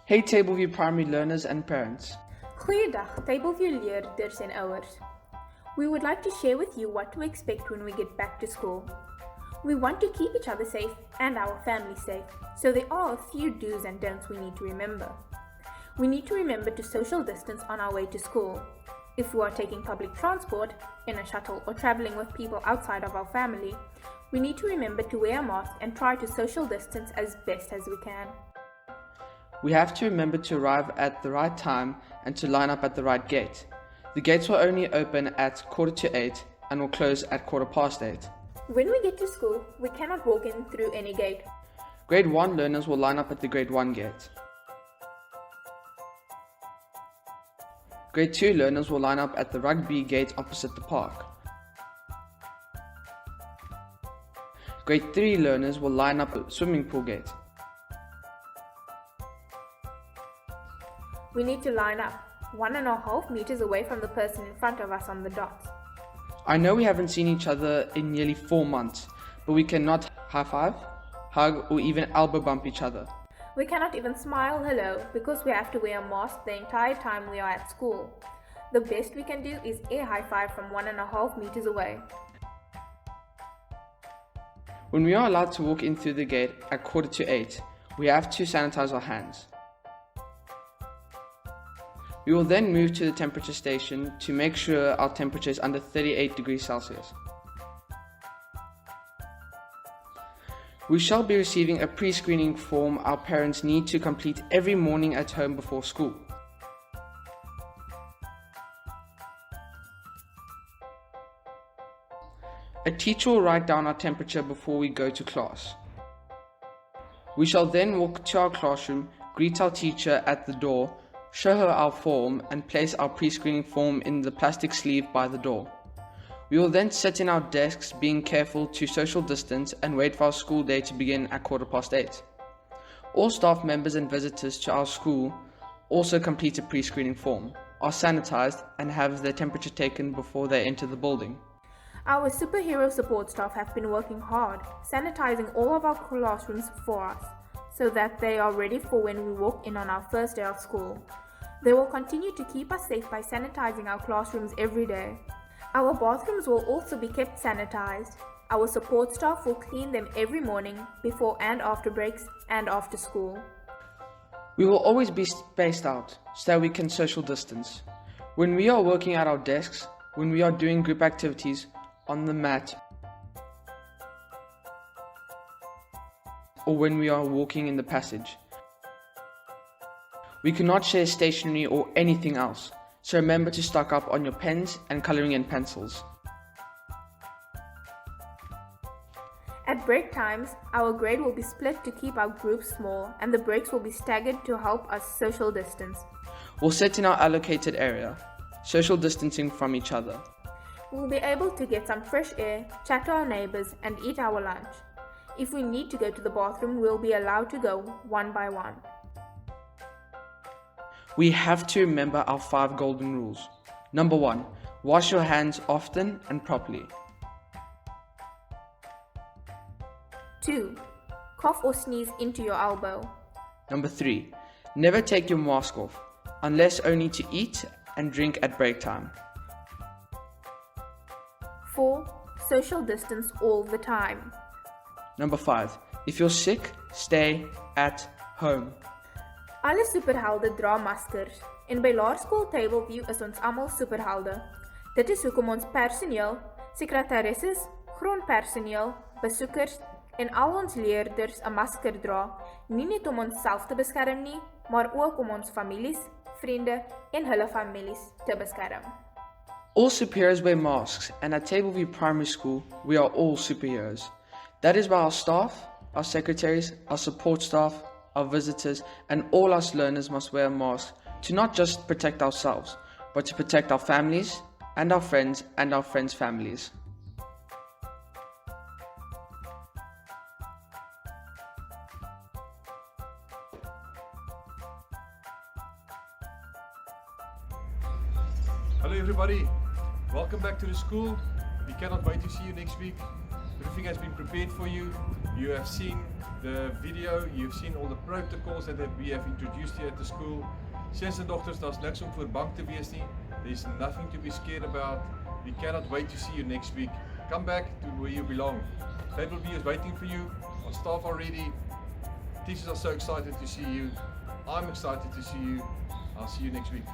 Hey Tableview Primary learners and parents. Goeiedag, Tableview leerders en ouers. We would like to share with you what to expect when we get back to school. We want to keep each other safe and our family safe, so there are a few do's and don'ts we need to remember. We need to remember to social distance on our way to school. If we are taking public transport, in a shuttle, or traveling with people outside of our family, we need to remember to wear a mask and try to social distance as best as we can. We have to remember to arrive at the right time and to line up at the right gate. The gates will only open at 7:45 and will close at 8:15. When we get to school, we cannot walk in through any gate. Grade 1 learners will line up at the Grade 1 gate. Grade 2 learners will line up at the rugby gate opposite the park. Grade 3 learners will line up at the swimming pool gate. We need to line up 1.5 meters away from the person in front of us on the dots. I know we haven't seen each other in nearly 4 months, but we cannot high five, hug, or even elbow bump each other. We cannot even smile hello because we have to wear a mask the entire time we are at school. The best we can do is air high five from 1.5 meters away. When we are allowed to walk in through the gate at 7:45, we have to sanitize our hands. We will then move to the temperature station to make sure our temperature is under 38 degrees Celsius. We shall be receiving a pre-screening form our parents need to complete every morning at home before school. A teacher will write down our temperature before we go to class. We shall then walk to our classroom, greet our teacher at the door, show her our form, and place our pre-screening form in the plastic sleeve by the door. We will then sit in our desks, being careful to social distance, and wait for our school day to begin at 8:15. All staff members and visitors to our school also complete a pre-screening form, are sanitized, and have their temperature taken before they enter the building. Our superhero support staff have been working hard, sanitizing all of our classrooms for us, so that they are ready for when we walk in on our first day of school. They will continue to keep us safe by sanitizing our classrooms every day. Our bathrooms will also be kept sanitized. Our support staff will clean them every morning, before and after breaks, and after school. We will always be spaced out so that we can social distance. When we are working at our desks, when we are doing group activities on the mat, or when we are walking in the passage, we cannot share stationery or anything else, so remember to stock up on your pens and colouring and pencils. At break times, our grade will be split to keep our groups small, and the breaks will be staggered to help us social distance. We'll sit in our allocated area, social distancing from each other. We'll be able to get some fresh air, chat to our neighbors, and eat our lunch. If we need to go to the bathroom, we'll be allowed to go one by one. We have to remember our 5 golden rules. Number 1, wash your hands often and properly. 2. Cough or sneeze into your elbow. Number 3, never take your mask off, unless only to eat and drink at break time. 4. Social distance all the time. Number 5, if you're sick, stay at home. Alle superhelde dra maskers en by Laerskool Tableview is ons almal superhelde. Dit is hoekom ons personeel, sekretaresses, grondpersoneel, besoekers en al ons leerders 'n masker dra, nie net om onsself te beskerm nie, maar ook om ons families, vriende en hulle families te beskerm. All superheroes wear masks, and at Tableview Primary School, we are all superheroes. That is why our staff, our secretaries, our support staff, our visitors, and all us learners must wear a mask to not just protect ourselves, but to protect our families and our friends families. Hello everybody, welcome back to the school. We cannot wait to see you next week. Everything has been prepared for you. You have seen the video, you've seen all the protocols that we have introduced here at the school. Seuns en dogters, daar's niks om voor bang te wees nie. There's nothing to be scared about. We cannot wait to see you next week. Come back to where you belong. Table B is waiting for you. Our staff are ready. Teachers are so excited to see you. I'm excited to see you. I'll see you next week.